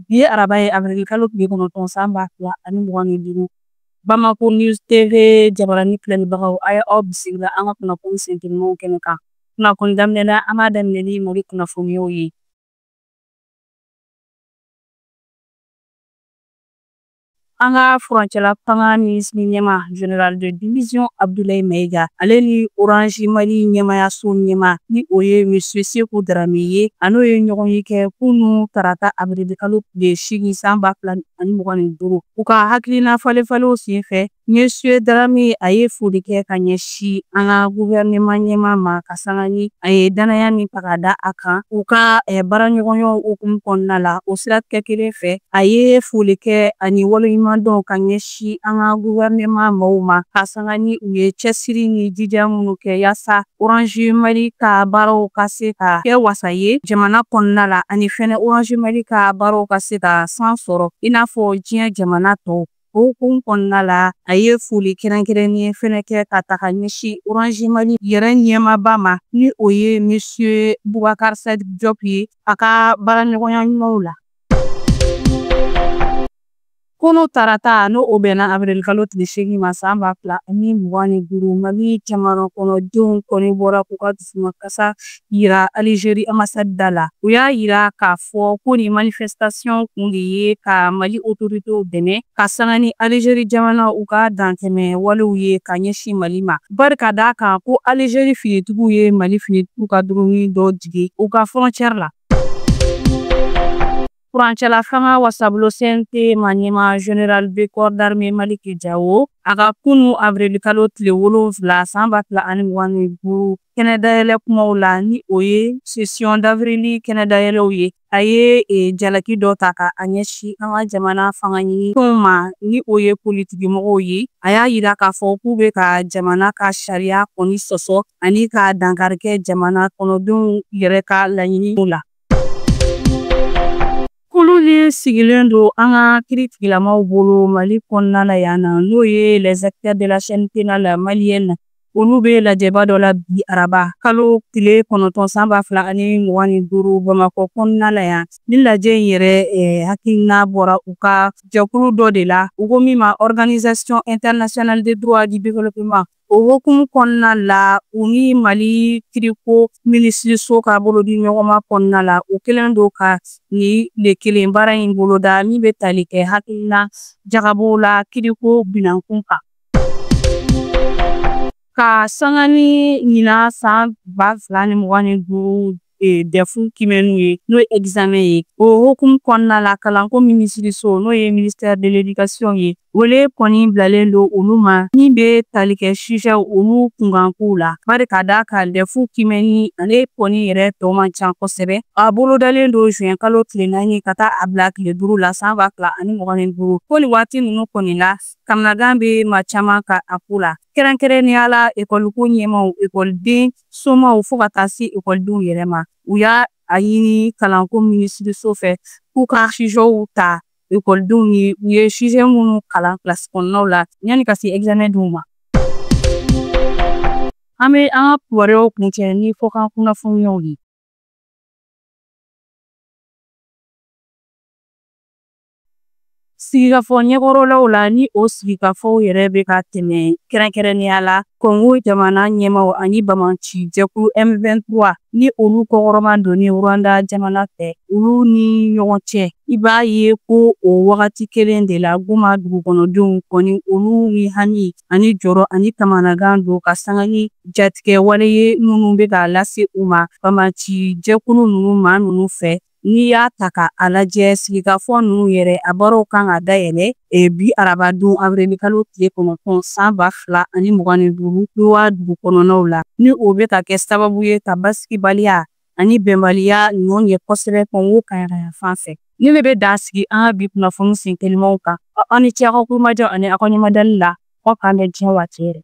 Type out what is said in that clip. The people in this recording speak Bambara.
Bi araba ye avril kalo tile kɔnɔntɔn san 2025 Bamako News TV jabarani filɛlibagaw a ye aw bisimila an ka kunnafoni sentinɛw kɛnɛ kan. Kunnafoni daminɛ an b'a daminɛ ni Mali kunnafoniyaw ye. An ka furancɛla fanga ministre ɲɛma général de division Abdoulaye Maiga ale ni Orange Mali ɲɛmayaso ɲɛma ni o ye monsieur Seku Darame ye ano ye ɲɔgɔn ye kɛ kunu tarata avril kalo tile 8 san 2025 u ka hakilina falen-falenw senfɛ monsieur Darame a ye foli kɛ ka ɲɛsin an ka gouvernement ɲɛma ma ka sanga ni a ye danaya min ta ka da a kan u ka baaraɲɔgɔnya hukumu kɔnɔna la o siratigɛ kelen fɛ a ye foli kɛ ani waleɲuman dɔw ka ɲɛsin an ka gouvernement maaw ma ka sanga ni u ye cɛsiri ni jija minnu kɛ yaasa Orange Mali ka baaraw ka se ka kɛ wasa ye jamana kɔnɔna la ani fɛnɛ Orange Mali ka baaraw ka se ka san sɔrɔ i n'a fɔ diɲɛ jamana tɔw. O hukumu kɔnɔna la a ye foli kɛrɛnkɛrɛnnen fɛnɛ kɛ ka ta ka ɲɛsin Orange Mali yɛrɛ ɲɛmaaba ma ni o ye monsieur Boubacar Sadiki Diop ye a ka baaraɲɔgɔnya ɲumanw la. Kunu tarata no o bɛnna avril kalo tile 8 ma san 2025 Mali jamana kɔnɔdenw kɔni bɔra k'u ka dusumakasa yira Algérie ambassade da la. U y'a yira k'a fɔ ko ni manifestation kun de ye ka Mali autoritéw dɛmɛ ka sanga ni Algérie jamana u ka dantɛmɛ walew ye ka ɲɛsin Mali ma. Bari ka d'a kan ko Algérie finitigiw ye Mali finitigiw ka drone dɔ jigin u ka frontière la. Furancɛla fanga wasabolo CNT ɲɛma général de corps d'armée Maliki Diawo a ka kunu avril kalo tile 7 san 2025 kɛnɛ dayɛlɛ kumaw la ni o ye session d'avril kɛnɛ dayɛlɛw ye a ye jalaki dɔ ta ka a ɲɛsin an ka jamana fanga ɲini tɔnw ma ni o ye politigimɔgɔw ye a y'a yira k'a fɔ k'u bɛ ka jamana ka sariya kɔni sɔsɔ ani ka dankari kɛ jamana kɔnɔdenw yɛrɛ ka laɲiniw la. Kulu ni sigilen don an ka kiiritigilamaw bolo Mali kɔnɔna la yan na n'o ye les acteurs de la chaîne pénale malienne olu bɛ lajɛba dɔ la bi araba kalo tile 9 san 2025 Bamakɔ kɔnɔna la yan ni lajɛ in yɛrɛ hakilina bɔra u ka jɛkulu dɔ de la u ko min ma organisation internationale des droits du développement o hukumu kɔnɔna la u ni Mali kiriko minisiriso ka bolodi ɲɔgɔnma kɔnɔna la u kelen don ka ni le kelen baara in boloda min bɛ tali kɛ hakilina jagabow la kiriko binankun kan. Ka sanga ni ɲina san 2025 defu kimɛnnu ye n'o ye examen ye o hukumu kɔnɔna la kalanko minisiriso n'o ye ministère de l'éducation ye wele kɔni bilalen don olu ma min bɛ tali kɛ sujet olu kunkankow la bari ka d'a kan defu kimɛnni ale kɔni yɛrɛ tɔ man ca kosɛbɛ a bolodalen don juin kalo tile 4 ka taa a bila tile 5 la san 2025 ko ni waati ninnu kɔni la kamanagan bɛ maa caman ka a ko la kɛrɛnkɛrɛnnenya la école ko ɲɛmaw écoleden somaw fo ka taa se écoledenw yɛrɛ ma u y'a ɲini kalanko minisiriso fɛ k'u ka sujets ta écoledenw ye u ye sujet minnu kalan classe kɔnɔnaw la yanni ka se examen dɔw ma. An bɛ an ka kibaruyaw kuncɛ ni fɔkan kunnafoniyaw ye. Sigikafɔ ɲɛkɔrɔlaw la ni o sigikafɔw yɛrɛ bɛ ka tɛmɛ kɛrɛnkɛrɛnnenya la Congo jamana ɲɛmaw ani Bamanci jɛkulu M23 ni olu kɔkɔrɔma donnen Rwanda jamana fɛ olu ni ɲɔgɔn cɛ i b'a ye ko o wagati kelen de la Goma dugukɔnɔdenw kɔni olu ni hami ani jɔrɔ ani kamanagan don ka sanga ni jatigɛ wale ye minnu bɛ ka lase u ma Bamanci jɛkulu ninnu maa ninnu fɛ n'i y'a ta ka a lajɛ sigikafɔ ninnu yɛrɛ a baaraw kan ka dayɛlɛ bi araba don avril kalo tile 9 san 2025 Dowa dugu kɔnɔnaw la ni o bɛ ka kɛ sababu ye ka basigibaliya ani bɛnbaliya ɲɔgɔn ye kosɛbɛ Congo kayakaya fan fɛ ni ne bɛ dan sigi an ka bi kunnafoni sen telimanw kan aw ni ce aw ka kulumajɔ ani aw ka ɲɛmadali la aw k'an bɛ diɲɛ waati yɛrɛ.